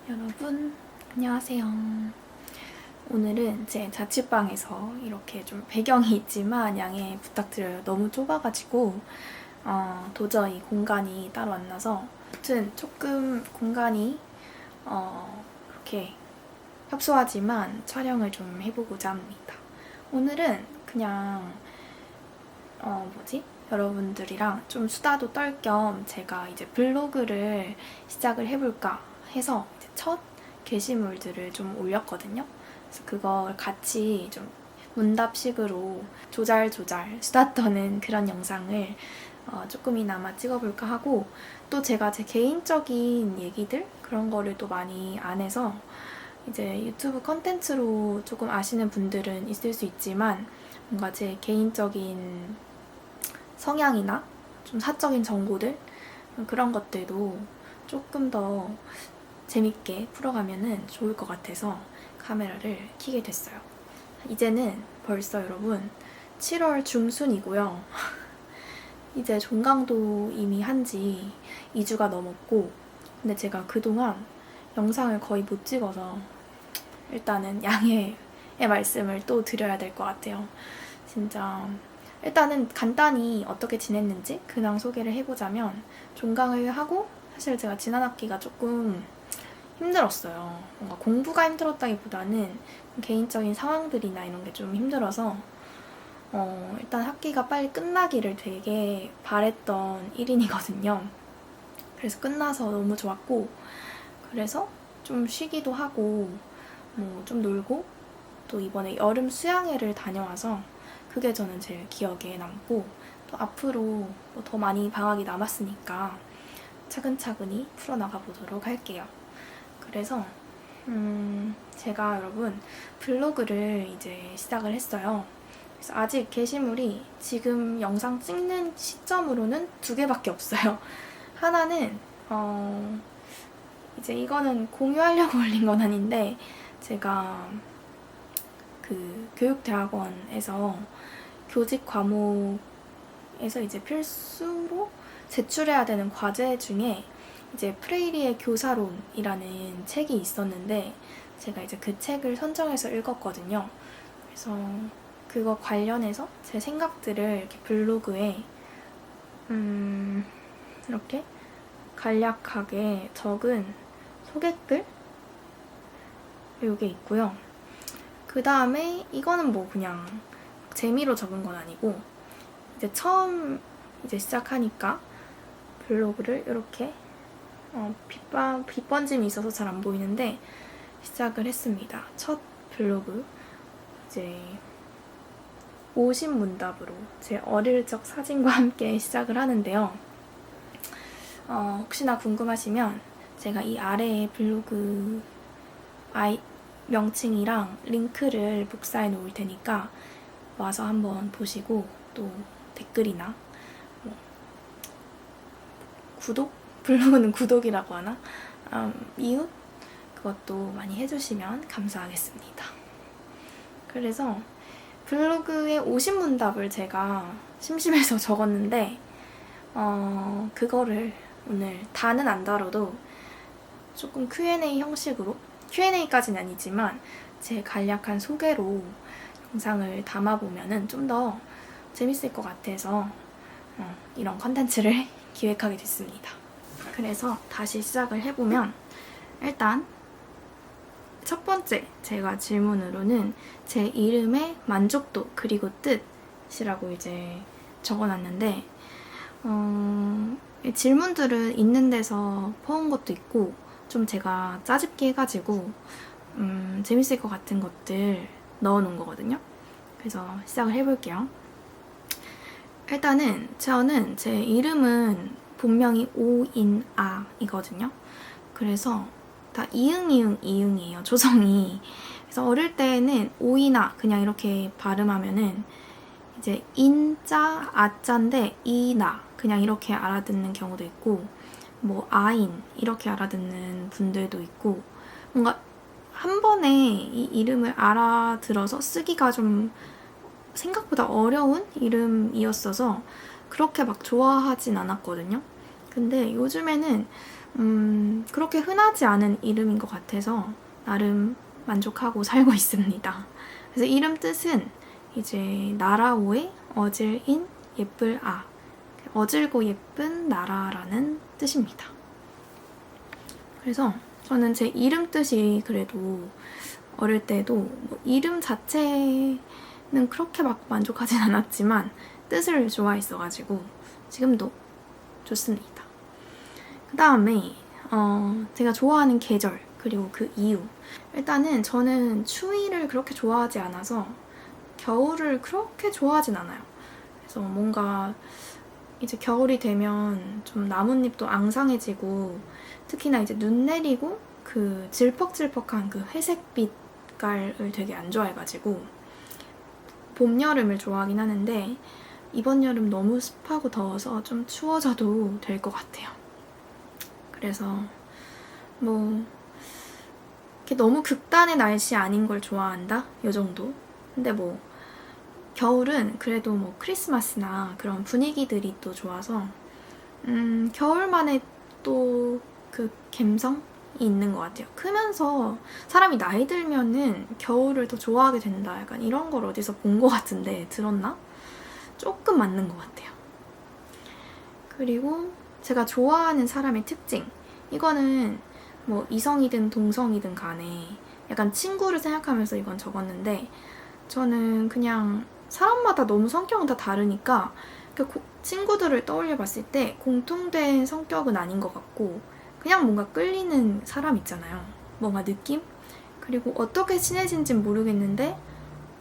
여러분, 안녕하세요. 오늘은 제 자취방에서 이렇게 좀 배경이 있지만 양해 부탁드려요. 너무 좁아가지고 도저히 공간이 따로 안 나서 아무튼 조금 공간이 이렇게 협소하지만 촬영을 좀 해보고자 합니다. 오늘은 그냥 여러분들이랑 좀 수다도 떨 겸 제가 이제 블로그를 시작을 해볼까 해서 이제 첫 게시물들을 좀 올렸거든요. 그래서 그걸 같이 좀 문답식으로 조잘조잘 수다 떠는 그런 영상을 조금이나마 찍어볼까 하고, 또 제가 제 개인적인 얘기들 그런 거를 또 많이 안 해서 이제 유튜브 컨텐츠로 조금 아시는 분들은 있을 수 있지만 뭔가 제 개인적인 성향이나 좀 사적인 정보들 그런 것들도 조금 더 재밌게 풀어가면 좋을 것 같아서 카메라를 켜게 됐어요. 이제는 벌써 여러분 7월 중순이고요. 이제 종강도 이미 한지 2주가 넘었고, 근데 제가 그동안 영상을 거의 못 찍어서 일단은 양해의 말씀을 또 드려야 될 것 같아요. 진짜 일단은 간단히 어떻게 지냈는지 근황 소개를 해보자면, 종강을 하고 사실 제가 지난 학기가 조금 힘들었어요. 뭔가 공부가 힘들었다기보다는 개인적인 상황들이나 이런 게 좀 힘들어서 일단 학기가 빨리 끝나기를 되게 바랬던 1인이거든요. 그래서 끝나서 너무 좋았고, 그래서 좀 쉬기도 하고 뭐 좀 놀고, 또 이번에 여름 수양회를 다녀와서 그게 저는 제일 기억에 남고, 또 앞으로 더 많이 방학이 남았으니까 차근차근히 풀어나가 보도록 할게요. 그래서 제가 여러분 블로그를 이제 시작을 했어요. 그래서 아직 게시물이 지금 영상 찍는 시점으로는 2개밖에 없어요. 하나는 이제 이거는 공유하려고 올린 건 아닌데, 제가 그 교육대학원에서 교직 과목에서 이제 필수로 제출해야 되는 과제 중에 이제 프레이리의 교사론이라는 책이 있었는데, 제가 이제 그 책을 선정해서 읽었거든요. 그래서 그거 관련해서 제 생각들을 이렇게 블로그에 이렇게 간략하게 적은 소개글 이게 있고요. 그 다음에 이거는 뭐 그냥 재미로 적은 건 아니고, 이제 처음 이제 시작하니까 블로그를 이렇게 빛번짐이 있어서 잘 안 보이는데 시작을 했습니다. 첫 블로그 이제 50문답으로 제 어릴 적 사진과 함께 시작을 하는데요. 혹시나 궁금하시면 제가 이 아래에 블로그 명칭이랑 링크를 복사해 놓을 테니까 와서 한번 보시고, 또 댓글이나 뭐 구독? 블로그는 구독이라고 하나? 이웃? 그것도 많이 해주시면 감사하겠습니다. 그래서 블로그에 50문답을 제가 심심해서 적었는데 그거를 오늘 다는 안 다뤄도 조금 Q&A 형식으로, Q&A까지는 아니지만 제 간략한 소개로 영상을 담아보면 좀 더 재밌을 것 같아서 이런 컨텐츠를 기획하게 됐습니다. 그래서 다시 시작을 해보면, 일단 첫 번째 제가 질문으로는 제 이름의 만족도 그리고 뜻이라고 이제 적어놨는데, 질문들은 있는 데서 퍼온 것도 있고 좀 제가 짜집기 해가지고 재밌을 것 같은 것들 넣어놓은 거거든요. 그래서 시작을 해볼게요. 일단은 저는 제 이름은 본명이 오인아이거든요. 그래서 다 이응이에요, 조성이. 그래서 어릴 때는 오이나 그냥 이렇게 발음하면은 이제 인자, 아자인데 이나 그냥 이렇게 알아듣는 경우도 있고, 뭐 아인 이렇게 알아듣는 분들도 있고, 뭔가 한 번에 이 이름을 알아들어서 쓰기가 좀 생각보다 어려운 이름이었어서 그렇게 막 좋아하진 않았거든요. 근데 요즘에는 그렇게 흔하지 않은 이름인 것 같아서 나름 만족하고 살고 있습니다. 그래서 이름 뜻은 이제 나라오의 어질인 예쁠 아, 어질고 예쁜 나라라는 뜻입니다. 그래서 저는 제 이름 뜻이 그래도 어릴 때도 뭐 이름 자체는 그렇게 막 만족하진 않았지만 뜻을 좋아했어가지고 지금도 좋습니다. 그 다음에 제가 좋아하는 계절 그리고 그 이유. 일단은 저는 추위를 그렇게 좋아하지 않아서 겨울을 그렇게 좋아하진 않아요. 그래서 뭔가 이제 겨울이 되면 좀 나뭇잎도 앙상해지고 특히나 이제 눈 내리고 그 질퍽질퍽한 그 회색빛깔을 되게 안 좋아해가지고 봄, 여름을 좋아하긴 하는데 이번 여름 너무 습하고 더워서 좀 추워져도 될 것 같아요. 그래서 뭐 이렇게 너무 극단의 날씨 아닌 걸 좋아한다? 요 정도? 근데 뭐 겨울은 그래도 뭐 크리스마스나 그런 분위기들이 또 좋아서 겨울만의 또 그 감성이 있는 것 같아요. 크면서 사람이 나이 들면은 겨울을 더 좋아하게 된다. 약간 이런 걸 어디서 본 것 같은데 들었나? 조금 맞는 것 같아요. 그리고 제가 좋아하는 사람의 특징. 이거는 뭐 이성이든 동성이든 간에 약간 친구를 생각하면서 이건 적었는데 저는 그냥 사람마다 너무 성격은 다 다르니까 친구들을 떠올려 봤을 때 공통된 성격은 아닌 것 같고 그냥 뭔가 끌리는 사람 있잖아요. 뭔가 느낌? 그리고 어떻게 친해진진 모르겠는데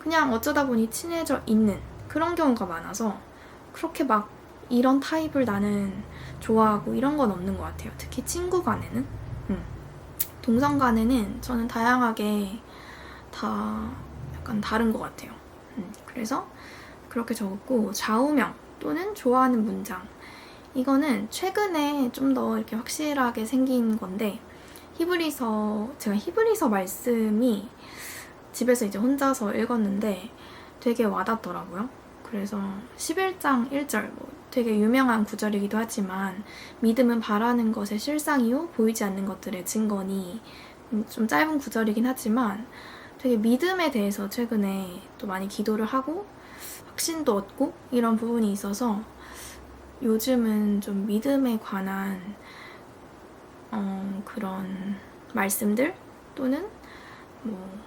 그냥 어쩌다 보니 친해져 있는 그런 경우가 많아서 그렇게 막 이런 타입을 나는 좋아하고 이런 건 없는 것 같아요. 특히 친구 간에는. 동성 간에는 저는 다양하게 다 약간 다른 것 같아요. 그래서 그렇게 적었고 좌우명 또는 좋아하는 문장 이거는 최근에 좀 더 이렇게 확실하게 생긴 건데 제가 히브리서 말씀이 집에서 이제 혼자서 읽었는데 되게 와닿더라고요. 그래서 11장 1절 뭐 되게 유명한 구절이기도 하지만 믿음은 바라는 것의 실상이요 보이지 않는 것들의 증거니 좀 짧은 구절이긴 하지만 되게 믿음에 대해서 최근에 또 많이 기도를 하고 확신도 얻고 이런 부분이 있어서 요즘은 좀 믿음에 관한 그런 말씀들 또는 뭐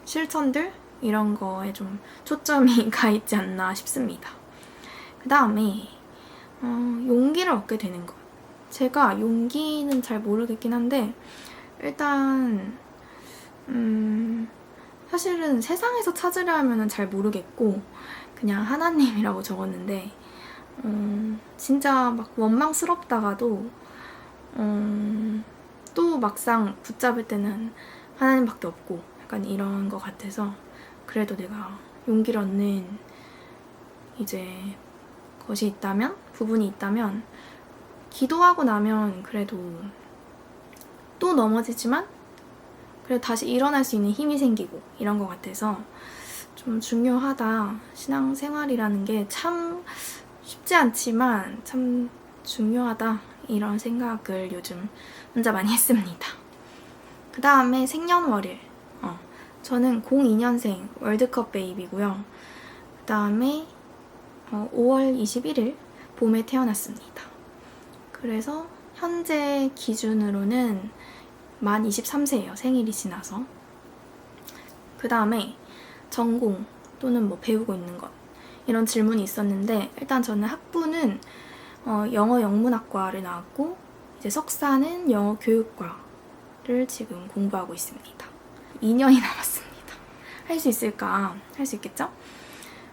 실천들 이런 거에 좀 초점이 가 있지 않나 싶습니다. 그 다음에 용기를 얻게 되는 것. 제가 용기는 잘 모르겠긴 한데 일단 사실은 세상에서 찾으려 하면은 잘 모르겠고 그냥 하나님이라고 적었는데 진짜 막 원망스럽다가도 또 막상 붙잡을 때는 하나님밖에 없고 약간 이런 것 같아서 그래도 내가 용기를 얻는 이제 것이 있다면 부분이 있다면 기도하고 나면 그래도 또 넘어지지만 그래도 다시 일어날 수 있는 힘이 생기고 이런 것 같아서 좀 중요하다. 신앙생활이라는 게 참 쉽지 않지만 참 중요하다. 이런 생각을 요즘 혼자 많이 했습니다. 그 다음에 생년월일. 저는 02년생 월드컵 베이비고요. 그 다음에 5월 21일 봄에 태어났습니다. 그래서 현재 기준으로는 만 23세예요. 생일이 지나서. 그 다음에 전공 또는 뭐 배우고 있는 것 이런 질문이 있었는데 일단 저는 학부는 영어 영문학과를 나왔고 이제 석사는 영어 교육과를 지금 공부하고 있습니다. 2년이 남았습니다. 할 수 있을까? 할 수 있겠죠?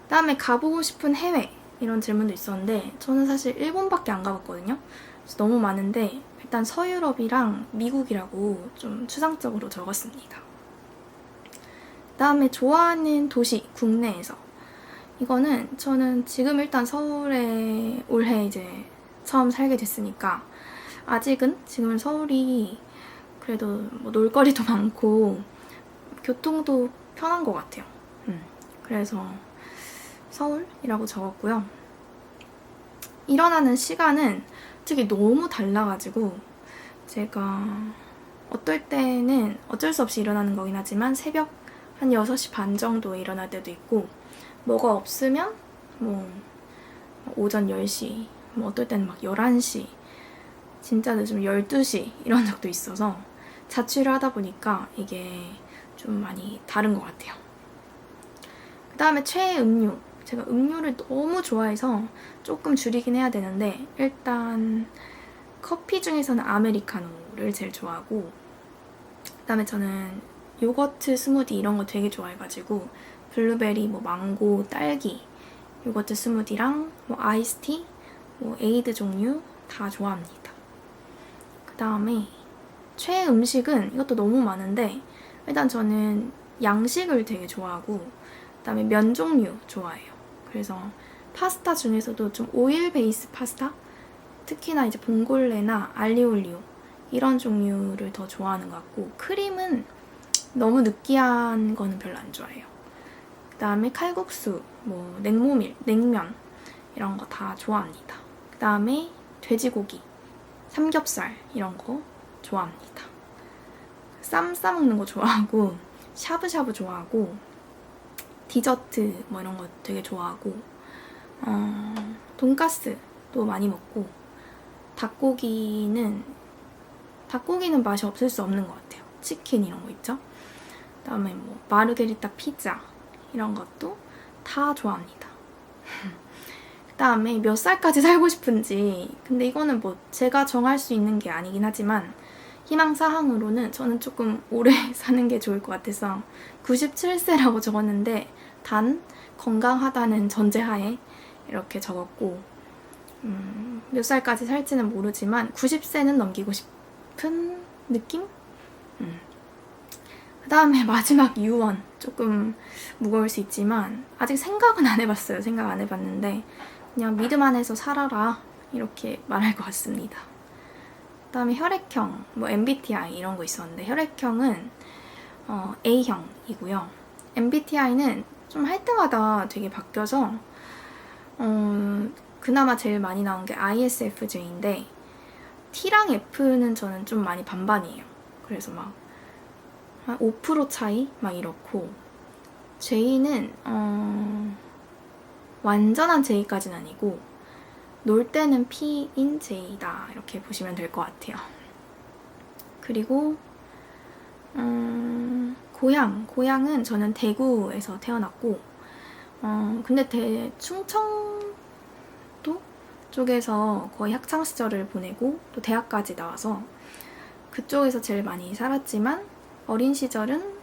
그 다음에 가보고 싶은 해외 이런 질문도 있었는데 저는 사실 일본밖에 안 가봤거든요. 그래서 너무 많은데 일단 서유럽이랑 미국이라고 좀 추상적으로 적었습니다. 그 다음에 좋아하는 도시 국내에서 이거는 저는 지금 일단 서울에 올해 이제 처음 살게 됐으니까 아직은 지금은 서울이 그래도 뭐 놀거리도 많고 교통도 편한 것 같아요. 그래서 서울이라고 적었고요. 일어나는 시간은 되게 너무 달라가지고 제가 어떨 때는 어쩔 수 없이 일어나는 거긴 하지만 새벽 한 6시 반 정도에 일어날 때도 있고 뭐가 없으면 뭐 오전 10시 뭐 어떨 때는 막 11시 진짜 늦으면 12시 이런 적도 있어서 자취를 하다 보니까 이게 좀 많이 다른 것 같아요. 그 다음에 최애 음료. 제가 음료를 너무 좋아해서 조금 줄이긴 해야 되는데 일단 커피 중에서는 아메리카노를 제일 좋아하고 그 다음에 저는 요거트 스무디 이런 거 되게 좋아해가지고 블루베리, 뭐 망고, 딸기 요거트 스무디랑 뭐 아이스티, 뭐 에이드 종류 다 좋아합니다. 그 다음에 최애 음식은 이것도 너무 많은데 일단 저는 양식을 되게 좋아하고 그 다음에 면 종류 좋아해요. 그래서 파스타 중에서도 좀 오일 베이스 파스타? 특히나 이제 봉골레나 알리올리오 이런 종류를 더 좋아하는 것 같고 크림은 너무 느끼한 거는 별로 안 좋아해요. 그 다음에 칼국수, 뭐 냉모밀, 냉면 이런 거 다 좋아합니다. 그 다음에 돼지고기, 삼겹살 이런 거 좋아합니다. 쌈 싸먹는 거 좋아하고 샤브샤브 좋아하고 디저트 뭐 이런 거 되게 좋아하고 돈가스도 많이 먹고 닭고기는 맛이 없을 수 없는 것 같아요. 치킨 이런 거 있죠? 그 다음에 뭐 마르게리타 피자 이런 것도 다 좋아합니다. 그 다음에 몇 살까지 살고 싶은지 근데 이거는 뭐 제가 정할 수 있는 게 아니긴 하지만 희망사항으로는 저는 조금 오래 사는 게 좋을 것 같아서 97세라고 적었는데 단 건강하다는 전제하에 이렇게 적었고 몇 살까지 살지는 모르지만 90세는 넘기고 싶은 느낌? 그 다음에 마지막 유언 조금 무거울 수 있지만 아직 생각은 안 해봤어요. 생각 안 해봤는데 그냥 믿음 안에서 살아라 이렇게 말할 것 같습니다. 그 다음에 혈액형, 뭐 MBTI 이런 거 있었는데 혈액형은 A형이고요. MBTI는 좀 할 때마다 되게 바뀌어서 그나마 제일 많이 나온 게 ISFJ인데 T랑 F는 저는 좀 많이 반반이에요. 그래서 막 한 5% 차이? 막 이렇고 J는 완전한 J까지는 아니고 놀 때는 P인 J다 이렇게 보시면 될 것 같아요. 그리고 고향은 저는 대구에서 태어났고 근데 충청도 쪽에서 거의 학창 시절을 보내고 또 대학까지 나와서 그쪽에서 제일 많이 살았지만 어린 시절은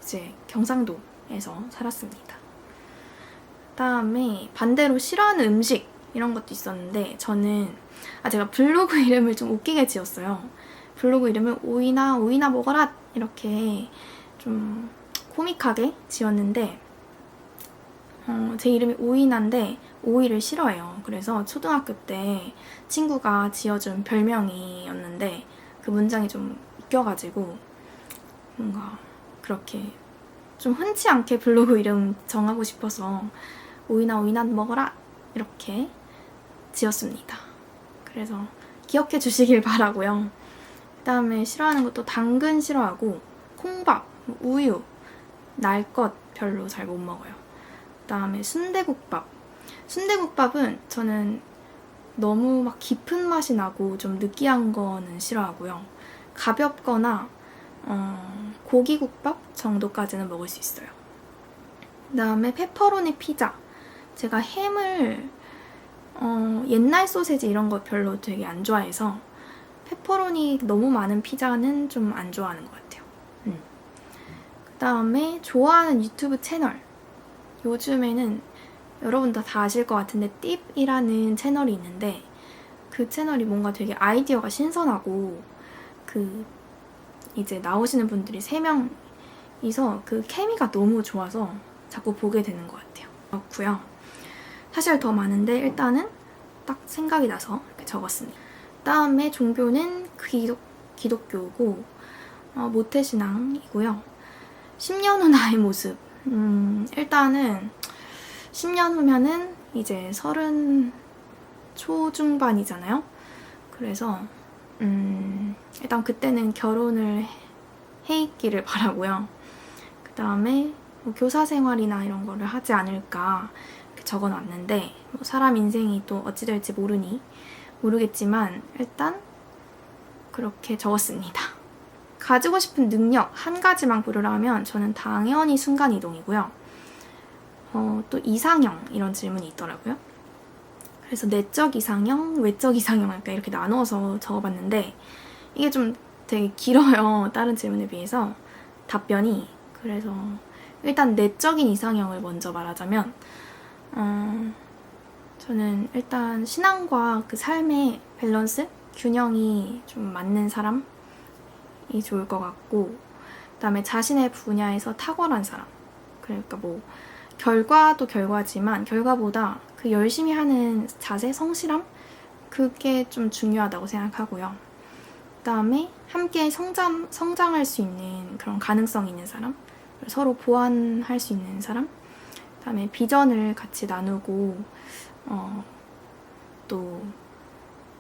이제 경상도에서 살았습니다. 그다음에 반대로 싫어하는 음식 이런 것도 있었는데 저는 제가 블로그 이름을 좀 웃기게 지었어요. 블로그 이름을 오이나 먹어라 이렇게 좀 코믹하게 지었는데 제 이름이 오이나인데 오이를 싫어해요. 그래서 초등학교 때 친구가 지어준 별명이었는데 그 문장이 좀 웃겨가지고 뭔가 그렇게 좀 흔치 않게 블로그 이름 정하고 싶어서 오이나 먹어라 이렇게 지었습니다. 그래서 기억해 주시길 바라고요. 그 다음에 싫어하는 것도 당근 싫어하고 콩밥, 우유, 날 것 별로 잘 못 먹어요. 그 다음에 순대국밥은 저는 너무 막 깊은 맛이 나고 좀 느끼한 거는 싫어하고요. 가볍거나 고기국밥 정도까지는 먹을 수 있어요. 그 다음에 페퍼로니 피자. 제가 햄을 옛날 소세지 이런 거 별로 되게 안 좋아해서 페퍼로니 너무 많은 피자는 좀 안 좋아하는 것 같아요. 그 다음에 좋아하는 유튜브 채널. 요즘에는 여러분도 다 아실 것 같은데 띠이라는 채널이 있는데 그 채널이 뭔가 되게 아이디어가 신선하고 그 이제 나오시는 분들이 3명이서 그 케미가 너무 좋아서 자꾸 보게 되는 것 같아요. 그렇고요. 사실 더 많은데 일단은 딱 생각이 나서 이렇게 적었습니다. 다음에 종교는 기독교고 모태신앙이고요. 10년 후 나의 모습. 일단은 10년 후면은 이제 30 초중반이잖아요. 그래서 일단 그때는 결혼을 해 있기를 바라고요. 그 다음에 뭐 교사 생활이나 이런 거를 하지 않을까 이렇게 적어놨는데 뭐 사람 인생이 또 어찌 될지 모르겠지만 일단 그렇게 적었습니다. 가지고 싶은 능력 한 가지만 고르라면 저는 당연히 순간이동이고요. 또 이상형 이런 질문이 있더라고요. 그래서 내적 이상형, 외적 이상형 약간 이렇게 나누어서 적어봤는데 이게 좀 되게 길어요. 다른 질문에 비해서 답변이. 그래서 일단 내적인 이상형을 먼저 말하자면 저는 일단 신앙과 그 삶의 밸런스, 균형이 좀 맞는 사람이 좋을 것 같고 그다음에 자신의 분야에서 탁월한 사람. 그러니까 뭐 결과도 결과지만 결과보다 그 열심히 하는 자세, 성실함? 그게 좀 중요하다고 생각하고요. 그다음에 함께 성장할 수 있는 그런 가능성 있는 사람, 서로 보완할 수 있는 사람, 그다음에 비전을 같이 나누고 또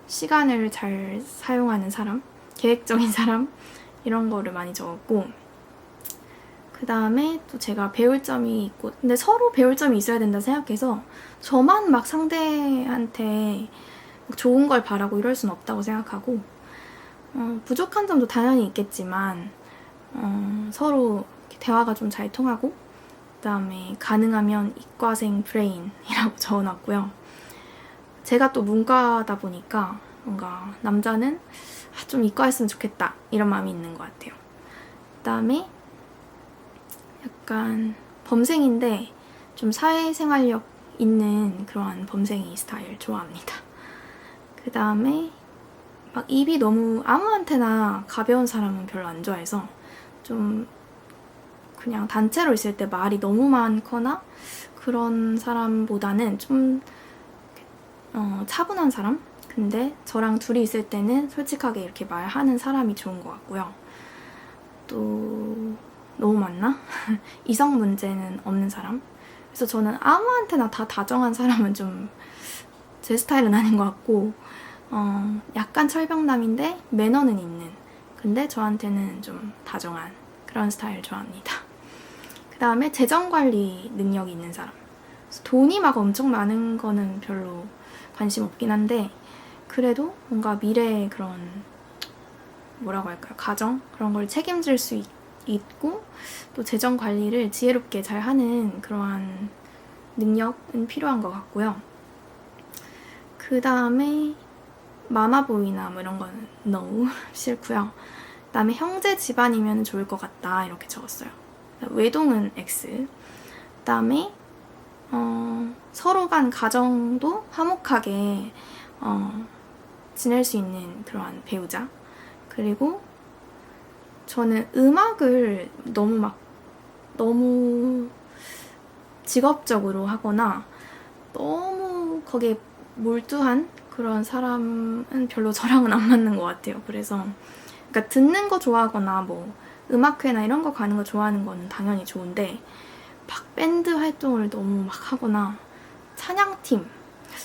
시간을 잘 사용하는 사람, 계획적인 사람 이런 거를 많이 적었고 그 다음에 또 제가 배울 점이 있고 근데 서로 배울 점이 있어야 된다 생각해서 저만 막 상대한테 좋은 걸 바라고 이럴 순 없다고 생각하고 부족한 점도 당연히 있겠지만 서로 대화가 좀 잘 통하고 그 다음에 가능하면 이과생 브레인이라고 적어놨고요. 제가 또 문과다 보니까 뭔가 남자는 좀 이과했으면 좋겠다 이런 마음이 있는 것 같아요. 그 다음에 약간 범생인데 좀 사회생활력 있는 그러한 범생이 스타일 좋아합니다. 그 다음에 막 입이 너무 아무한테나 가벼운 사람은 별로 안 좋아해서 좀 그냥 단체로 있을 때 말이 너무 많거나 그런 사람보다는 좀 차분한 사람? 근데 저랑 둘이 있을 때는 솔직하게 이렇게 말하는 사람이 좋은 것 같고요. 또 너무 많나? 이성 문제는 없는 사람? 그래서 저는 아무한테나 다 다정한 사람은 좀 제 스타일은 아닌 것 같고 약간 철벽남인데 매너는 있는 근데 저한테는 좀 다정한 그런 스타일 좋아합니다. 그 다음에 재정관리 능력이 있는 사람. 돈이 막 엄청 많은 거는 별로 관심 없긴 한데 그래도 뭔가 미래의 그런 뭐라고 할까요? 가정? 그런 걸 책임질 수 있고 또 재정 관리를 지혜롭게 잘 하는 그러한 능력은 필요한 것 같고요. 그 다음에 마마보이나 뭐 이런 거는 no 싫고요. 그 다음에 형제 집안이면 좋을 것 같다 이렇게 적었어요. 외동은 X. 그 다음에 서로 간 가정도 화목하게 지낼 수 있는 그러한 배우자. 그리고 저는 음악을 너무 직업적으로 하거나 너무 거기에 몰두한 그런 사람은 별로 저랑은 안 맞는 것 같아요. 그래서 그러니까 듣는 거 좋아하거나 뭐 음악회나 이런 거 가는 거 좋아하는 거는 당연히 좋은데 막 밴드 활동을 너무 막 하거나 찬양팀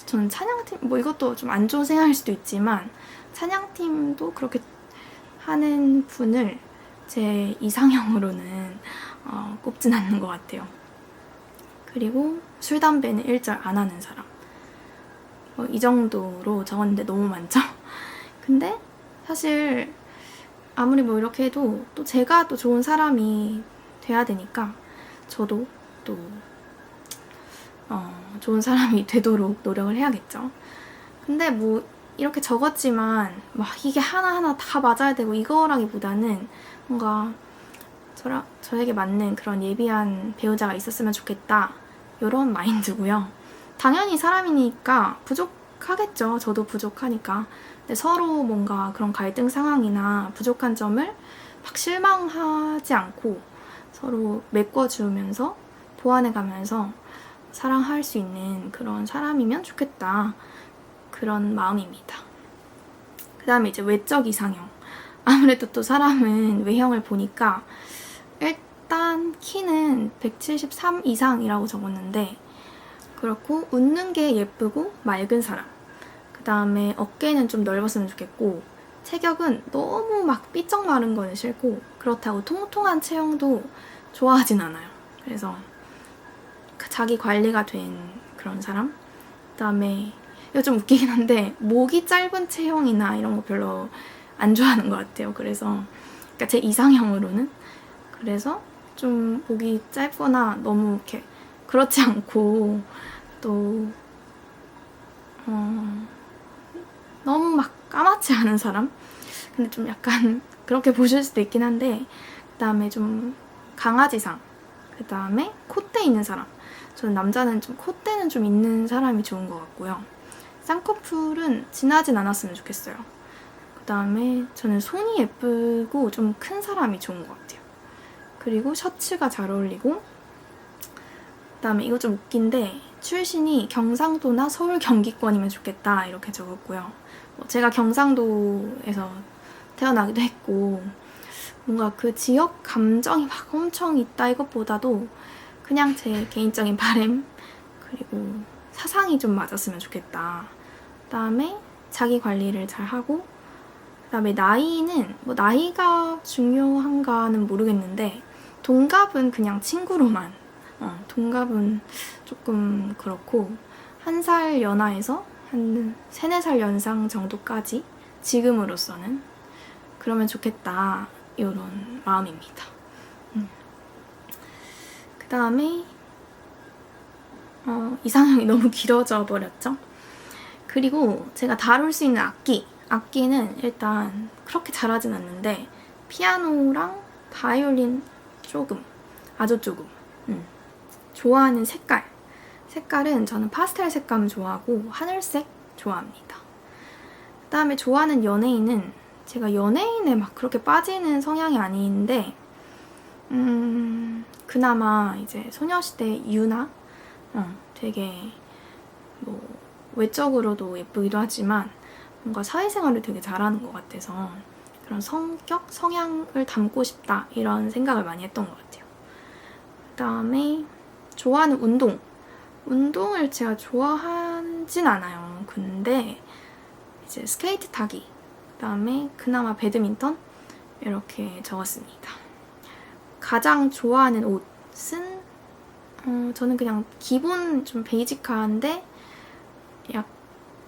저는 찬양팀 뭐 이것도 좀 안 좋은 생각일 수도 있지만 찬양팀도 그렇게 하는 분을 제 이상형으로는 꼽진 않는 것 같아요. 그리고 술, 담배는 일절 안 하는 사람. 이 정도로 적었는데 너무 많죠? 근데 사실 아무리 뭐 이렇게 해도 또 제가 또 좋은 사람이 돼야 되니까 저도 또 좋은 사람이 되도록 노력을 해야겠죠. 근데 뭐 이렇게 적었지만 막 이게 하나하나 다 맞아야 되고 이거라기보다는 뭔가 저에게 맞는 그런 예비한 배우자가 있었으면 좋겠다 이런 마인드고요. 당연히 사람이니까 부족하겠죠. 저도 부족하니까. 근데 서로 뭔가 그런 갈등 상황이나 부족한 점을 막 실망하지 않고 서로 메꿔주면서 보완해가면서 사랑할 수 있는 그런 사람이면 좋겠다. 그런 마음입니다. 그 다음에 이제 외적 이상형. 아무래도 또 사람은 외형을 보니까 일단 키는 173 이상이라고 적었는데 그렇고 웃는 게 예쁘고 맑은 사람. 그다음에 어깨는 좀 넓었으면 좋겠고, 체격은 너무 막 삐쩍 마른 거는 싫고, 그렇다고 통통한 체형도 좋아하진 않아요. 그래서 자기 관리가 된 그런 사람. 그다음에 이거 좀 웃기긴 한데 목이 짧은 체형이나 이런 거 별로 안 좋아하는 것 같아요. 그래서 그러니까 제 이상형으로는. 그래서 좀 목이 짧거나 너무 이렇게 그렇지 않고, 또 너무 막 까맣지 않은 사람? 근데 좀 약간 그렇게 보실 수도 있긴 한데, 그다음에 좀 강아지상, 그다음에 콧대 있는 사람. 저는 남자는 좀 콧대는 좀 있는 사람이 좋은 것 같고요. 쌍꺼풀은 진하진 않았으면 좋겠어요. 그다음에 저는 손이 예쁘고 좀 큰 사람이 좋은 것 같아요. 그리고 셔츠가 잘 어울리고, 그다음에 이거 좀 웃긴데 출신이 경상도나 서울 경기권이면 좋겠다 이렇게 적었고요. 제가 경상도에서 태어나기도 했고, 뭔가 그 지역 감정이 막 엄청 있다 이것보다도 그냥 제 개인적인 바람, 그리고 사상이 좀 맞았으면 좋겠다. 그다음에 자기 관리를 잘 하고, 그다음에 나이는 뭐 나이가 중요한가는 모르겠는데, 동갑은 그냥 친구로만, 동갑은 조금 그렇고, 1살 연하에서 한 3, 4살 연상 정도까지 지금으로서는 그러면 좋겠다 이런 마음입니다. 그 다음에 이상형이 너무 길어져 버렸죠. 그리고 제가 다룰 수 있는 악기는 일단 그렇게 잘하진 않는데, 피아노랑 바이올린 조금, 아주 조금. 좋아하는 색깔은 저는 파스텔 색감 좋아하고 하늘색 좋아합니다. 그 다음에 좋아하는 연예인은 제가 연예인에 막 그렇게 빠지는 성향이 아닌데, 그나마 이제 소녀시대 유나, 되게 뭐 외적으로도 예쁘기도 하지만 뭔가 사회생활을 되게 잘하는 것 같아서 그런 성향을 담고 싶다 이런 생각을 많이 했던 것 같아요. 그 다음에 좋아하는 운동을 제가 좋아하진 않아요. 근데 이제 스케이트 타기, 그 다음에 그나마 배드민턴 이렇게 적었습니다. 가장 좋아하는 옷은 저는 그냥 기본 좀 베이직한데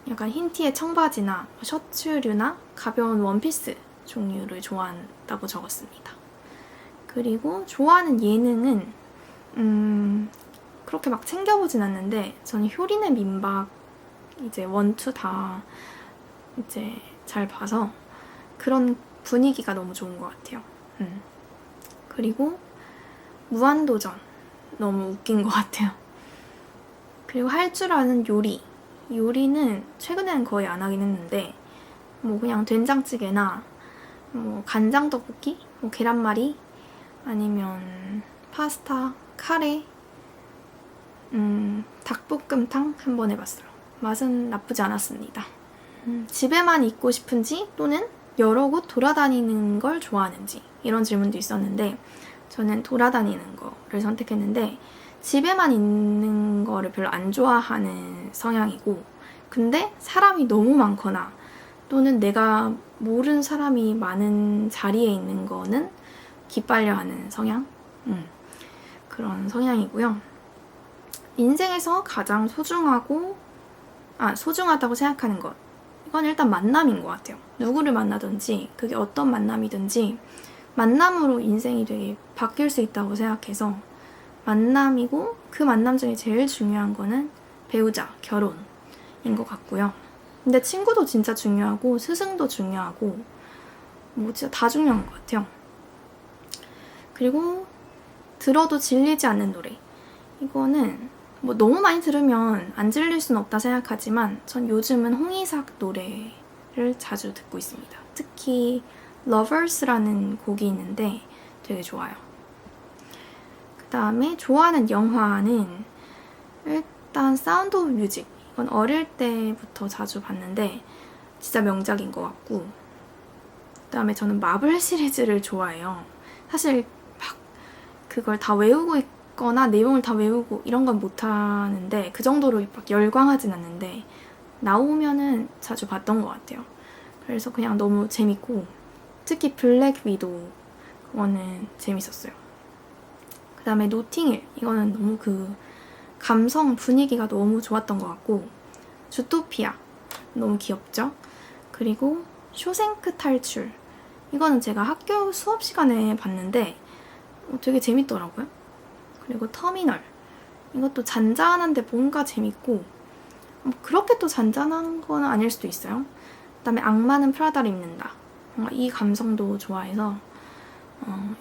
약간 흰 티에 청바지나 셔츠류나 가벼운 원피스 종류를 좋아한다고 적었습니다. 그리고 좋아하는 예능은 그렇게 막 챙겨보진 않는데, 저는 효린의 민박 이제 1, 2 다 이제 잘 봐서 그런 분위기가 너무 좋은 것 같아요. 그리고 무한도전 너무 웃긴 것 같아요. 그리고 할 줄 아는 요리는 최근에는 거의 안 하긴 했는데, 뭐 그냥 된장찌개나 뭐 간장떡볶이, 뭐 계란말이, 아니면 파스타, 카레, 닭볶음탕 한번 해봤어요. 맛은 나쁘지 않았습니다. 집에만 있고 싶은지 또는 여러 곳 돌아다니는 걸 좋아하는지 이런 질문도 있었는데, 저는 돌아다니는 거를 선택했는데, 집에만 있는 거를 별로 안 좋아하는 성향이고, 근데 사람이 너무 많거나 또는 내가 모르는 사람이 많은 자리에 있는 거는 기빨려 하는 성향? 그런 성향이고요. 인생에서 가장 소중하다고 생각하는 것, 이건 일단 만남인 것 같아요. 누구를 만나든지 그게 어떤 만남이든지 만남으로 인생이 되게 바뀔 수 있다고 생각해서 만남이고, 그 만남 중에 제일 중요한 거는 배우자, 결혼인 것 같고요. 근데 친구도 진짜 중요하고 스승도 중요하고 뭐 진짜 다 중요한 것 같아요. 그리고 들어도 질리지 않는 노래, 이거는 뭐 너무 많이 들으면 안 질릴 수는 없다 생각하지만 전 요즘은 홍이삭 노래를 자주 듣고 있습니다. 특히 Lovers라는 곡이 있는데 되게 좋아요. 그 다음에 좋아하는 영화는 일단 사운드 오브 뮤직, 이건 어릴 때부터 자주 봤는데 진짜 명작인 것 같고, 그 다음에 저는 마블 시리즈를 좋아해요. 사실 막 그걸 다 외우고 있거나 내용을 다 외우고 이런 건 못하는데, 그 정도로 막 열광하진 않는데 나오면은 자주 봤던 것 같아요. 그래서 그냥 너무 재밌고, 특히 블랙 위도우 그거는 재밌었어요. 그 다음에 노팅힐, 이거는 너무 그 감성 분위기가 너무 좋았던 것 같고, 주토피아 너무 귀엽죠? 그리고 쇼생크 탈출, 이거는 제가 학교 수업 시간에 봤는데 되게 재밌더라고요. 그리고 터미널, 이것도 잔잔한데 뭔가 재밌고, 그렇게 또 잔잔한 건 아닐 수도 있어요. 그 다음에 악마는 프라다를 입는다, 뭔가 이 감성도 좋아해서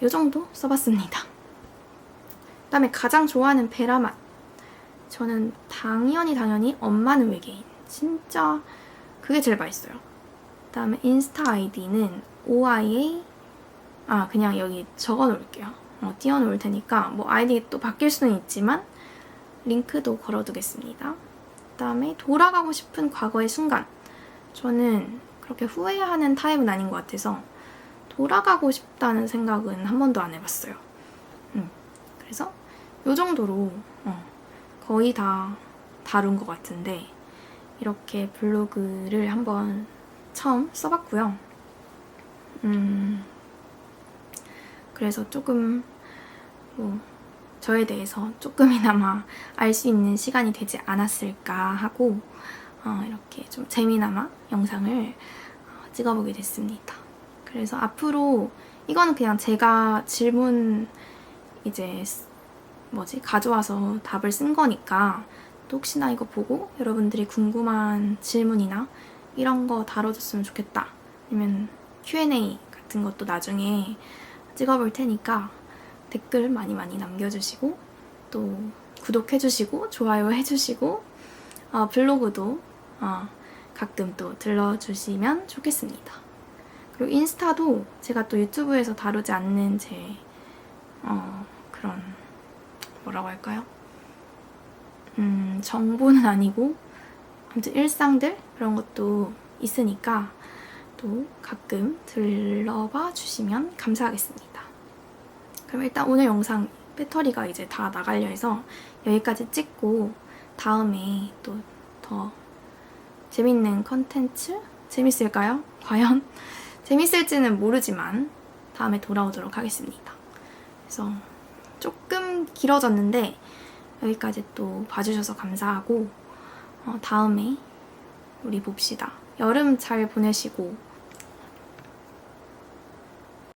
이 정도 써봤습니다. 그 다음에 가장 좋아하는 베라맛, 저는 당연히 엄마는 외계인, 진짜 그게 제일 맛있어요. 그 다음에 인스타 아이디는 OIA, 그냥 여기 적어놓을게요. 띄워놓을 테니까 뭐 아이디 또 바뀔 수는 있지만 링크도 걸어두겠습니다. 그 다음에 돌아가고 싶은 과거의 순간, 저는 그렇게 후회하는 타입은 아닌 것 같아서 돌아가고 싶다는 생각은 한 번도 안 해봤어요. 그래서 이 정도로 거의 다 다룬 것 같은데, 이렇게 블로그를 한번 처음 써봤고요. 그래서 조금 저에 대해서 조금이나마 알 수 있는 시간이 되지 않았을까 하고 이렇게 좀 재미나마 영상을 찍어보게 됐습니다. 그래서 앞으로 이거는 그냥 제가 질문 이제 가져와서 답을 쓴 거니까, 또 혹시나 이거 보고 여러분들이 궁금한 질문이나 이런 거 다뤄줬으면 좋겠다, 아니면 Q&A 같은 것도 나중에 찍어볼 테니까 댓글 많이 남겨주시고, 또 구독해주시고 좋아요 해주시고 블로그도 가끔 또 들러주시면 좋겠습니다. 그리고 인스타도 제가 또 유튜브에서 다루지 않는 제 그런 뭐라고 할까요? 정보는 아니고 아무튼 일상들 그런 것도 있으니까 또 가끔 들러봐 주시면 감사하겠습니다. 그럼 일단 오늘 영상 배터리가 이제 다 나가려 해서 여기까지 찍고, 다음에 또 더 재밌는 컨텐츠? 재밌을까요? 과연? 재밌을지는 모르지만 다음에 돌아오도록 하겠습니다. 그래서 조금 길어졌는데 여기까지 또 봐주셔서 감사하고, 다음에 우리 봅시다. 여름 잘 보내시고